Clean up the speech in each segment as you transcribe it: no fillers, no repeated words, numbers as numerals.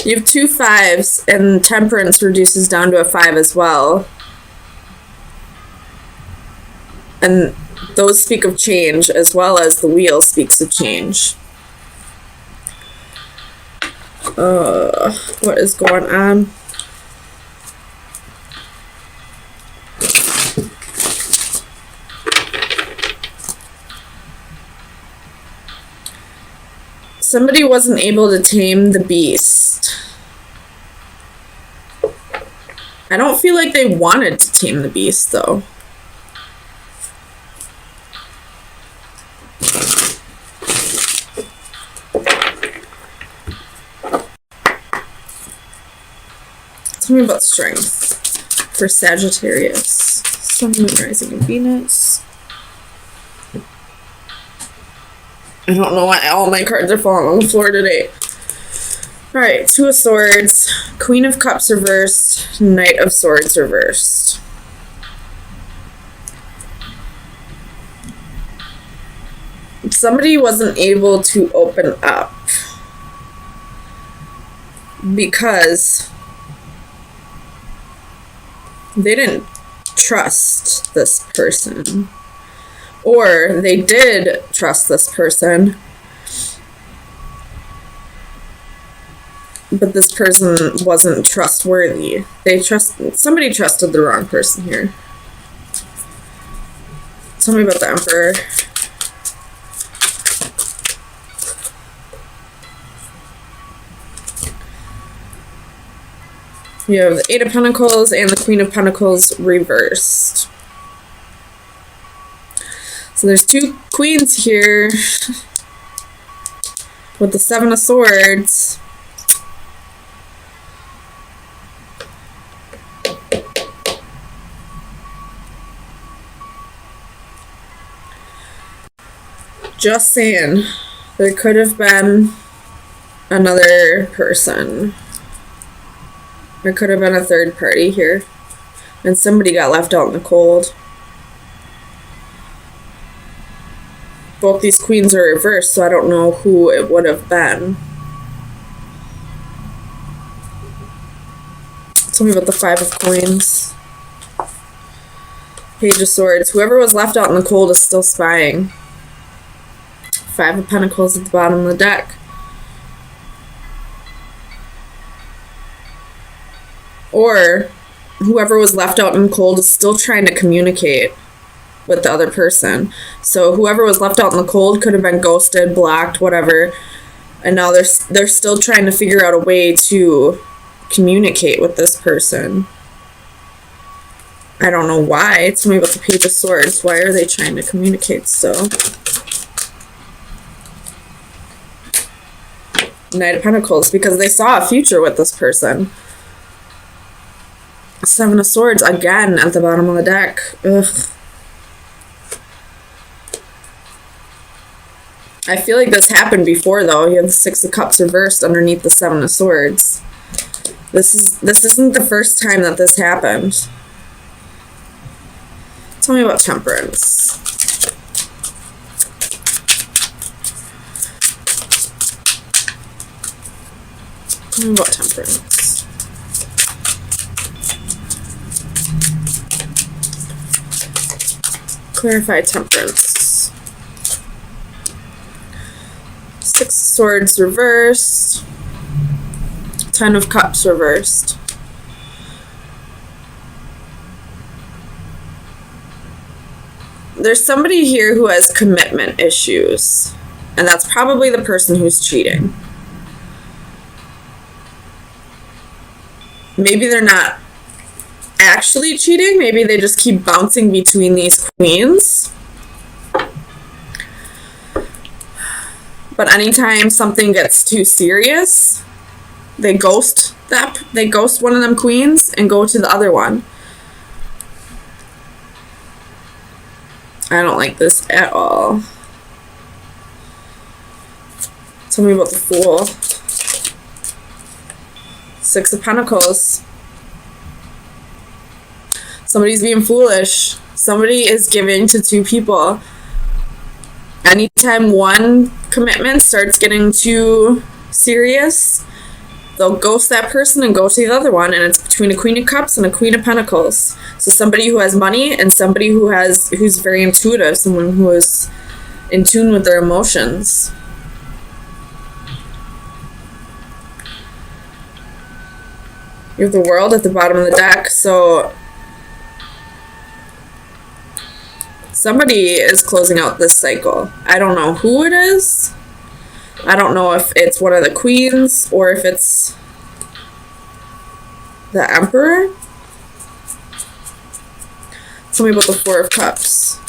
You have 2 5s, and temperance reduces down to a 5 as well. And those speak of change, as well as the wheel speaks of change. What is going on? Somebody wasn't able to tame the beast. I don't feel like they wanted to tame the beast, though. Tell me about strength for Sagittarius. Sun, Moon, Rising, and Venus. I don't know why all my cards are falling on the floor today. Alright, 2 of Swords, Queen of Cups reversed, Knight of Swords reversed. Somebody wasn't able to open up because they didn't trust this person. Or they did trust this person, but this person wasn't trustworthy. Somebody trusted the wrong person here. Tell me about the Emperor. You have the 8 of Pentacles and the Queen of Pentacles reversed. So there's 2 queens here with the 7 of Swords. Just saying, there could have been another person. There could have been a third party here, and somebody got left out in the cold. Both these queens are reversed, so I don't know who it would have been. Tell me about the 5 of Coins. Page of Swords. Whoever was left out in the cold is still spying. 5 of Pentacles at the bottom of the deck. Or whoever was left out in the cold is still trying to communicate with the other person. So whoever was left out in the cold could have been ghosted, blocked, whatever, and now they're still trying to figure out a way to communicate with this person. I don't know why. Tell me about the Page of Swords. Why are they trying to communicate still? Knight of Pentacles, because they saw a future with this person. 7 of Swords again at the bottom of the deck. Ugh. I feel like this happened before, though. You have the 6 of Cups reversed underneath the 7 of Swords. This isn't the first time that this happened. Tell me about Temperance. Tell me about Temperance. Clarify Temperance. 6 of Swords reversed. 10 of Cups reversed. There's somebody here who has commitment issues, and that's probably the person who's cheating. Maybe they're not actually cheating. Maybe they just keep bouncing between these queens. But anytime something gets too serious, they ghost one of them queens and go to the other one. I don't like this at all. Tell me about the Fool. 6 of Pentacles. Somebody's being foolish. Somebody is giving to 2 people. Anytime one commitment starts getting too serious, they'll ghost that person and go to the other one, and it's between a Queen of Cups and a Queen of Pentacles. So somebody who has money and somebody who's very intuitive, someone who is in tune with their emotions. You have the World at the bottom of the deck, so somebody is closing out this cycle. I don't know who it is. I don't know if it's one of the queens or if it's the Emperor. Tell me about the Four of Cups.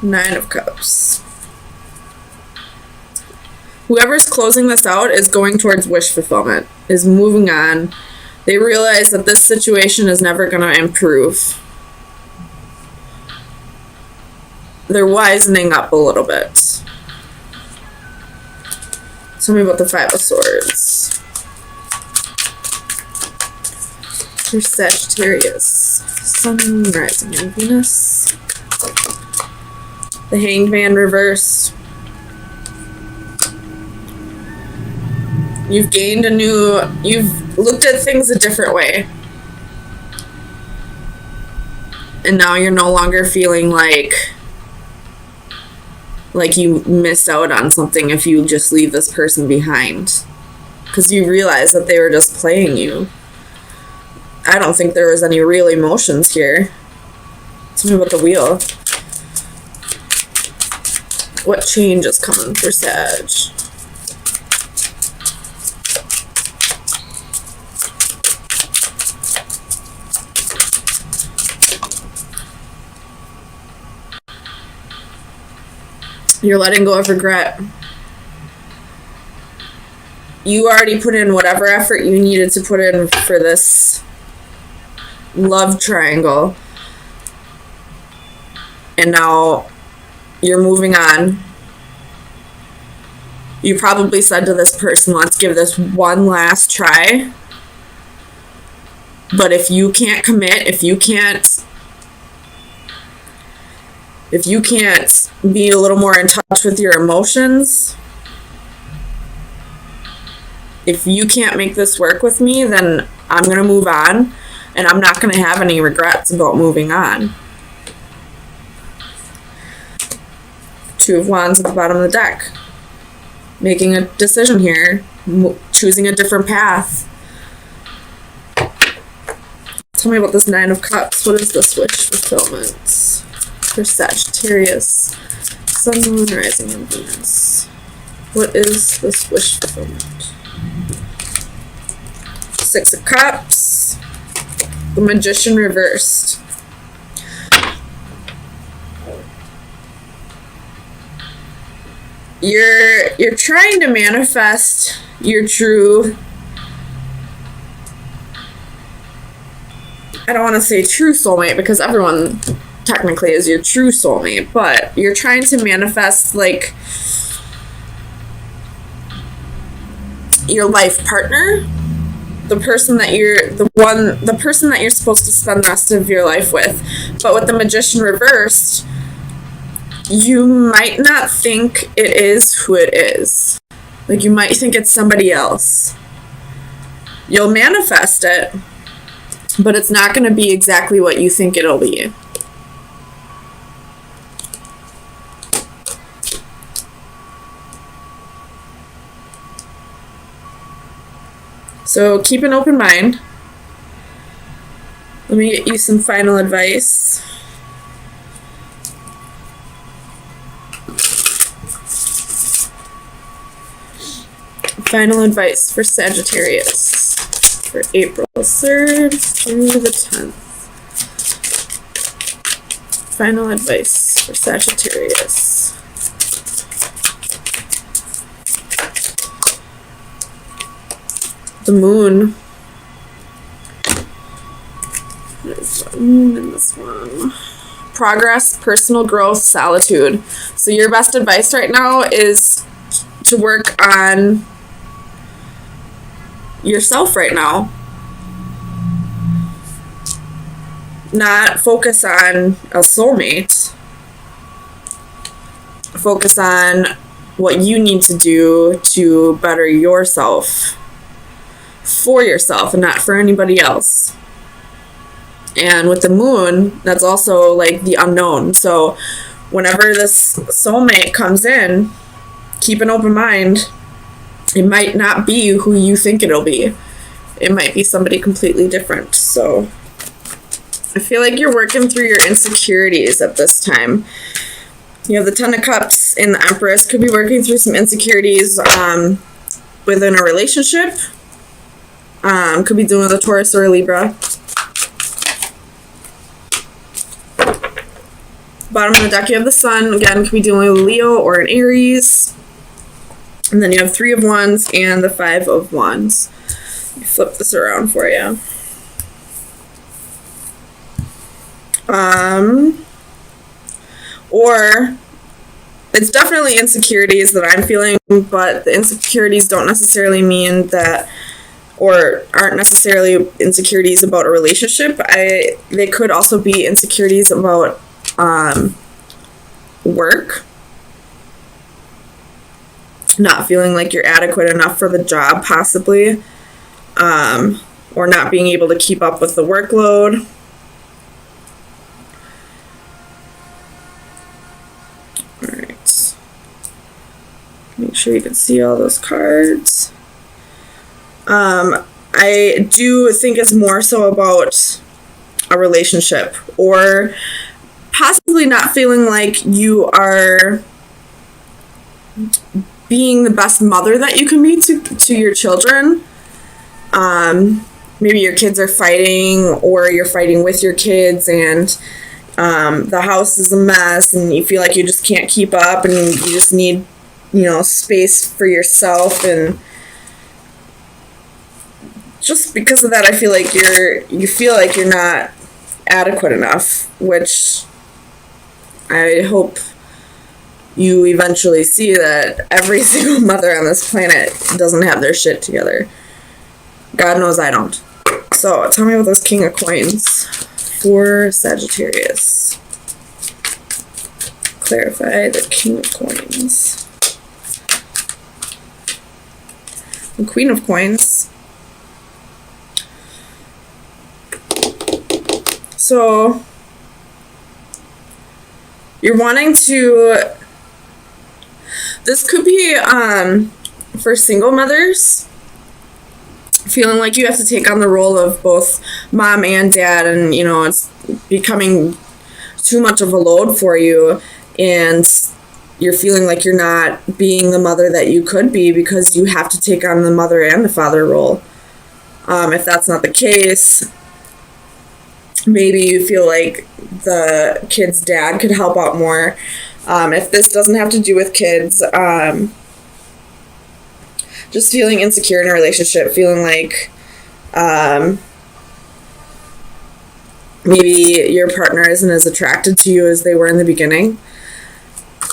Nine of Cups. Whoever's closing this out is going towards wish fulfillment, is moving on. They realize that this situation is never going to improve. They're wisening up a little bit. Tell me about the Five of Swords. For Sagittarius. Sun, Moon, Rising, and Venus. The Hanged Man reversed. You've looked at things a different way. And now you're no longer feeling like you missed out on something if you just leave this person behind. Because you realize that they were just playing you. I don't think there was any real emotions here. Tell me about the Wheel. What change is coming for Sag? You're letting go of regret. You already put in whatever effort you needed to put in for this love triangle. And now you're moving on. You probably said to this person, let's give this one last try. But if you can't commit, if you can't be a little more in touch with your emotions, if you can't make this work with me, then I'm going to move on, and I'm not going to have any regrets about moving on. Two of Wands at the bottom of the deck. Making a decision here, choosing a different path. Tell me about this Nine of Cups. What is this wish fulfillment? For Sagittarius, Sun, Moon, Rising, and Venus. What is this wish fulfillment? Six of Cups, the Magician reversed. You're trying to manifest your true, I don't want to say true soulmate because everyone technically is your true soulmate, but you're trying to manifest like your life partner, the person that you're supposed to spend the rest of your life with. But with the Magician reversed, you might not think it is who it is. Like, you might think it's somebody else. You'll manifest it, but it's not going to be exactly what you think it'll be. So keep an open mind. Let me get you some final advice. Final advice for Sagittarius for April 3rd through the 10th. Final advice for Sagittarius. The Moon. There's the Moon in this one. Progress, personal growth, solitude. So your best advice right now is to work on yourself right now. Not focus on a soulmate. Focus on what you need to do to better yourself, for yourself and not for anybody else. And with the moon, that's also like the unknown. So whenever this soulmate comes in, keep an open mind. It might not be who you think it'll be. It might be somebody completely different. So I feel like you're working through your insecurities at this time. You have the Ten of Cups and the Empress. Could be working through some insecurities within a relationship. Could be dealing with a Taurus or a Libra. Bottom of the deck, you have the Sun. Again, could be dealing with a Leo or an Aries. And then you have Three of Wands and the Five of Wands. Let me flip this around for you. Or it's definitely insecurities that I'm feeling, but the insecurities don't necessarily mean that, or aren't necessarily insecurities about a relationship. They could also be insecurities about work. Not feeling like you're adequate enough for the job, possibly. Or not being able to keep up with the workload. Alright. Make sure you can see all those cards. I do think it's more so about a relationship, or possibly not feeling like you are being the best mother that you can be to your children. Maybe your kids are fighting, or you're fighting with your kids, and the house is a mess, and you feel like you just can't keep up, and you just need, space for yourself. And just because of that, I feel like you feel like you're not adequate enough, which I hope you eventually see that every single mother on this planet doesn't have their shit together. God knows I don't. So, tell me about this King of Coins for Sagittarius. Clarify the King of Coins. The Queen of Coins. So, you're wanting to... This could be for single mothers, feeling like you have to take on the role of both mom and dad, and it's becoming too much of a load for you, and you're feeling like you're not being the mother that you could be because you have to take on the mother and the father role. If that's not the case, maybe you feel like the kid's dad could help out more. If this doesn't have to do with kids, just feeling insecure in a relationship, feeling like maybe your partner isn't as attracted to you as they were in the beginning.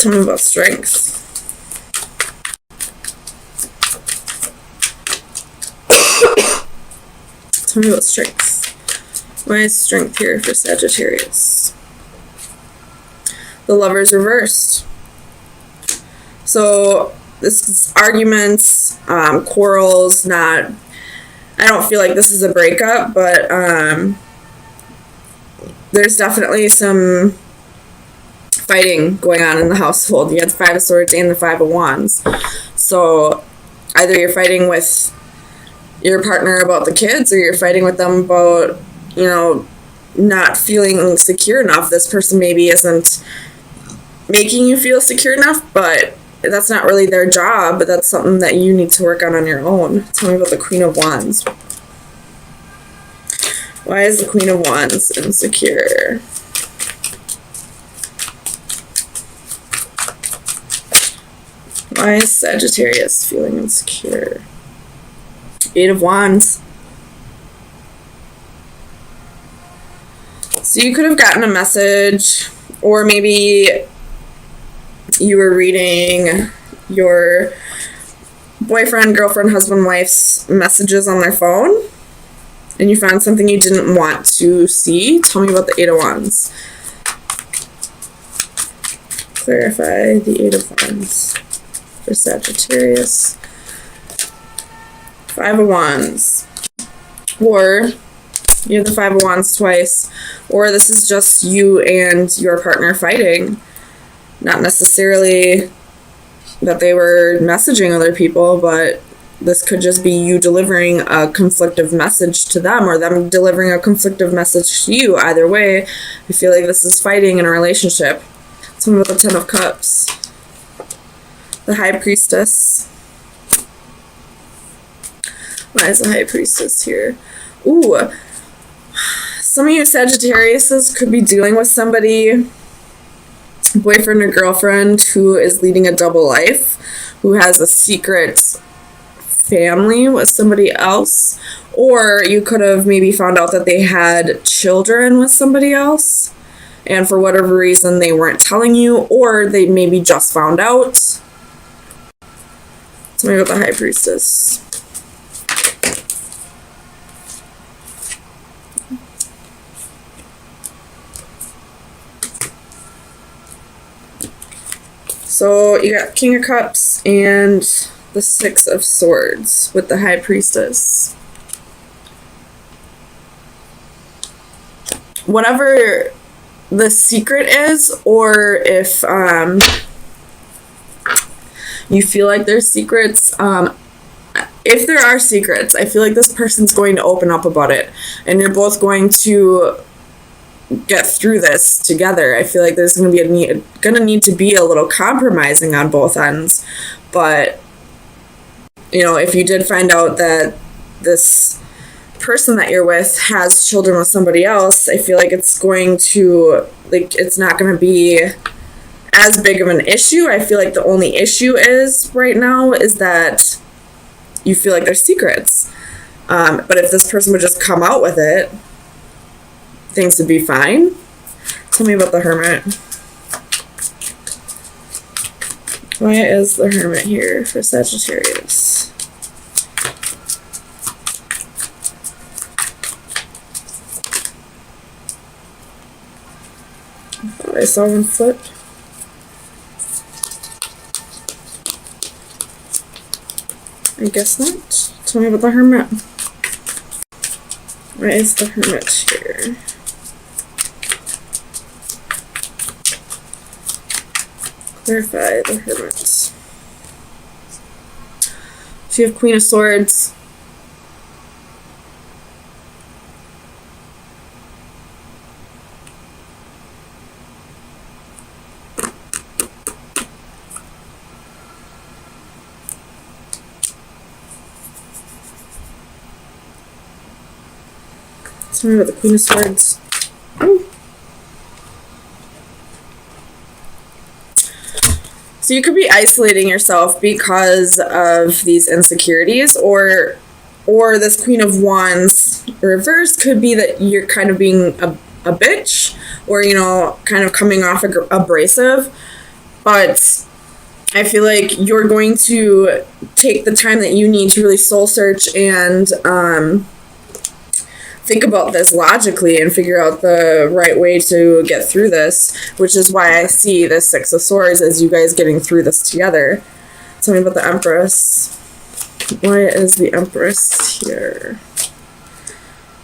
Tell me about strength. Tell me about strength. Why is strength here for Sagittarius? The Lover's reversed. So this is arguments, quarrels, I don't feel like this is a breakup, but there's definitely some fighting going on in the household. You had the Five of Swords and the Five of Wands. So either you're fighting with your partner about the kids, or you're fighting with them about, not feeling secure enough. This person maybe isn't making you feel secure enough, but that's not really their job, but that's something that you need to work on your own. Tell me about the Queen of Wands. Why is the Queen of Wands insecure? Why is Sagittarius feeling insecure? Eight of Wands. So you could have gotten a message, or maybe you were reading your boyfriend, girlfriend, husband, wife's messages on their phone, and you found something you didn't want to see. Tell me about the Eight of Wands. Clarify the Eight of Wands. for Sagittarius. Five of Wands. Or you have the Five of Wands twice. Or this is just you and your partner fighting. Not necessarily that they were messaging other people, but this could just be you delivering a conflictive message to them or them delivering a conflictive message to you. Either way, I feel like this is fighting in a relationship. Someone with the Ten of Cups. The High Priestess. Why is the High Priestess here? Ooh. Some of you Sagittariuses could be dealing with somebody, boyfriend or girlfriend, who is leading a double life, who has a secret family with somebody else, or you could have maybe found out that they had children with somebody else and for whatever reason they weren't telling you, or they maybe just found out. Tell me about the High Priestess. So you got King of Cups and the Six of Swords with the High Priestess. Whatever the secret is, or if you feel like there's secrets, if there are secrets, I feel like this person's going to open up about it, and you're both going to get through this together. I feel like there's going to need to be a little compromising on both ends, but you know, if you did find out that this person that you're with has children with somebody else, I feel like it's going to, like, it's not going to be as big of an issue. I feel like the only issue is right now is that you feel like there's secrets. But if this person would just come out with it, things would be fine. Tell me about the Hermit. Why is the Hermit here for Sagittarius? I thought I saw one flipped. I guess not. Tell me about the Hermit. Why is the Hermit here? Clarify the Hermit. So you have Queen of Swords. Tell me about the Queen of Swords. Oh. So you could be isolating yourself because of these insecurities, or this Queen of Wands reverse could be that you're kind of being a bitch, or, you know, kind of coming off abrasive. But I feel like you're going to take the time that you need to really soul search and think about this logically and figure out the right way to get through this, which is why I see the Six of Swords as you guys getting through this together. Tell me about the Empress. Why is the Empress here?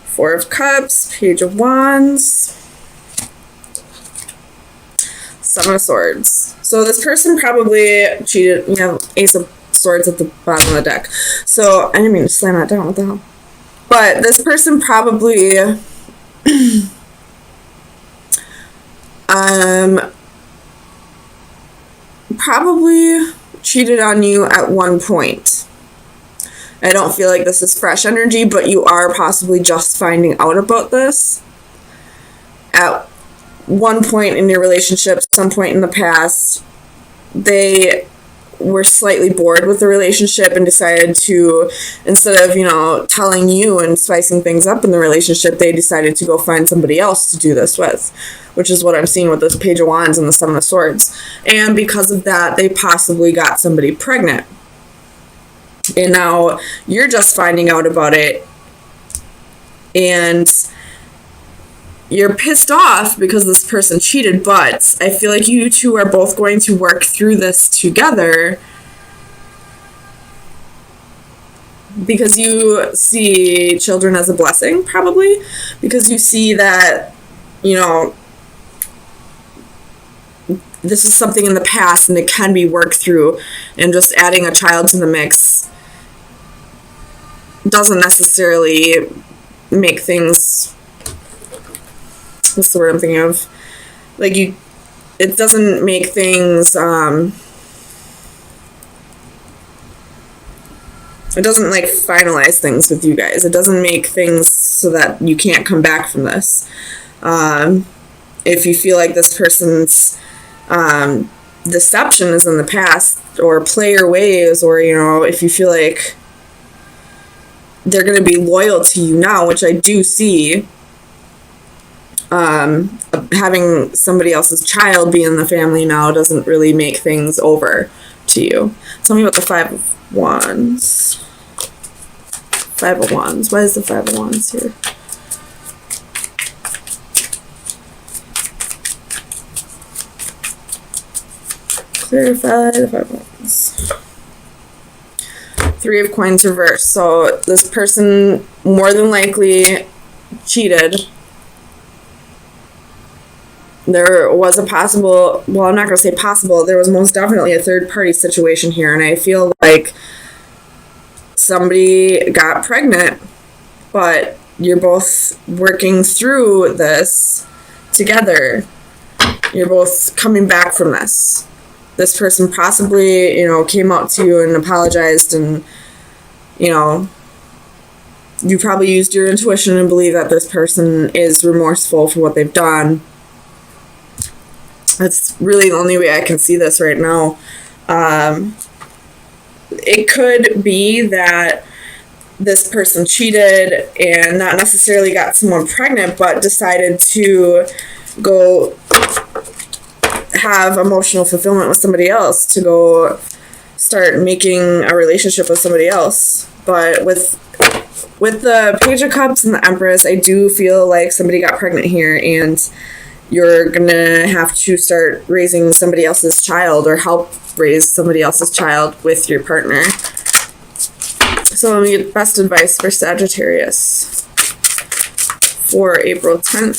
Four of Cups, Page of Wands, Seven of Swords. So this person probably cheated. You have Ace of Swords at the bottom of the deck. So I didn't mean to slam that down. What the hell? But this person probably probably cheated on you at one point. I don't feel like this is fresh energy, but you are possibly just finding out about this at one point in your relationship, some point in the past. They were slightly bored with the relationship and decided to, instead of, you know, telling you and spicing things up in the relationship, they decided to go find somebody else to do this with, which is what I'm seeing with this Page of Wands and the Seven of Swords. And because of that, they possibly got somebody pregnant. And now you're just finding out about it, and you're pissed off because this person cheated, but I feel like you two are both going to work through this together because you see children as a blessing, probably because you see that, you know, this is something in the past and it can be worked through, and just adding a child to the mix doesn't necessarily make things, what's the word I'm thinking of, like, it doesn't make things, it doesn't, like, finalize things with you guys. It doesn't make things so that you can't come back from this. If you feel like this person's deception is in the past, or player ways, or, you know, if you feel like they're going to be loyal to you now, which I do see, having somebody else's child be in the family now doesn't really make things over to you. Tell me about the Five of Wands. Five of Wands. Why is the Five of Wands here? Clarify the Five of Wands. Three of Coins reversed. So this person more than likely cheated. There was a possible, well, I'm not going to say possible, there was most definitely a third party situation here, and I feel like somebody got pregnant, but you're both working through this together. You're both coming back from this. This person possibly, you know, came out to you and apologized, and, you know, you probably used your intuition and believe that this person is remorseful for what they've done. That's really the only way I can see this right now. It could be that this person cheated and not necessarily got someone pregnant, but decided to go have emotional fulfillment with somebody else, to go start making a relationship with somebody else. But with the Page of Cups and the Empress, I do feel like somebody got pregnant here, and you're gonna have to start raising somebody else's child, or help raise somebody else's child with your partner. So let me get best advice for Sagittarius for April 10th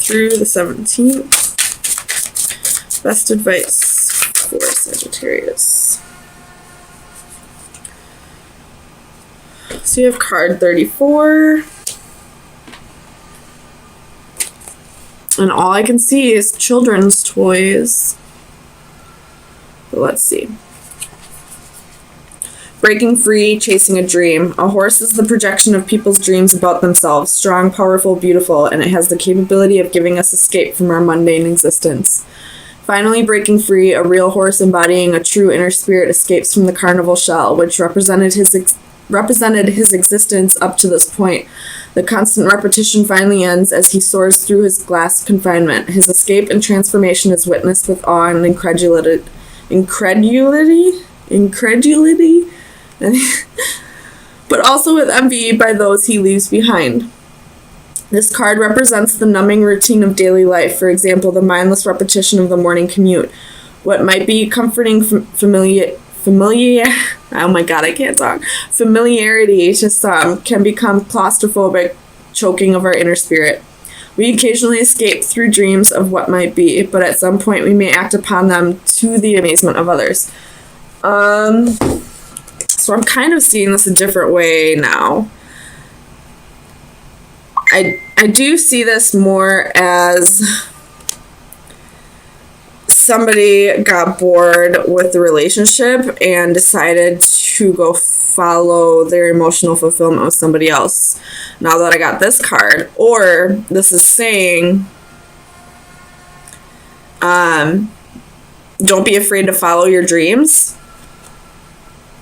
through the 17th. Best advice for Sagittarius. So you have card 34. And all I can see is children's toys. But let's see. Breaking free, chasing a dream. A horse is the projection of people's dreams about themselves. Strong, powerful, beautiful, and it has the capability of giving us escape from our mundane existence. Finally breaking free, a real horse embodying a true inner spirit escapes from the carnival shell, which represented his existence up to this point. The constant repetition finally ends as he soars through his glass confinement. His escape and transformation is witnessed with awe and incredulity, but also with envy by those he leaves behind. This card represents the numbing routine of daily life, for example, the mindless repetition of the morning commute. What might be comforting familiarity to some can become claustrophobic, choking of our inner spirit. We occasionally escape through dreams of what might be, but at some point we may act upon them to the amazement of others. So I'm kind of seeing this a different way now. I do see this more as somebody got bored with the relationship and decided to go follow their emotional fulfillment with somebody else. Now that I got this card, or this is saying, don't be afraid to follow your dreams,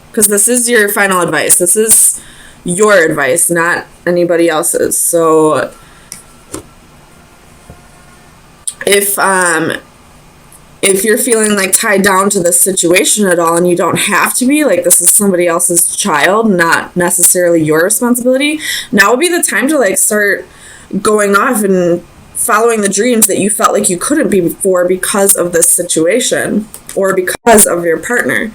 because this is your final advice. This is your advice, not anybody else's. So if you're feeling like tied down to this situation at all, and you don't have to be, like, this is somebody else's child, not necessarily your responsibility, now would be the time to, like, start going off and following the dreams that you felt like you couldn't be before because of this situation, or because of your partner.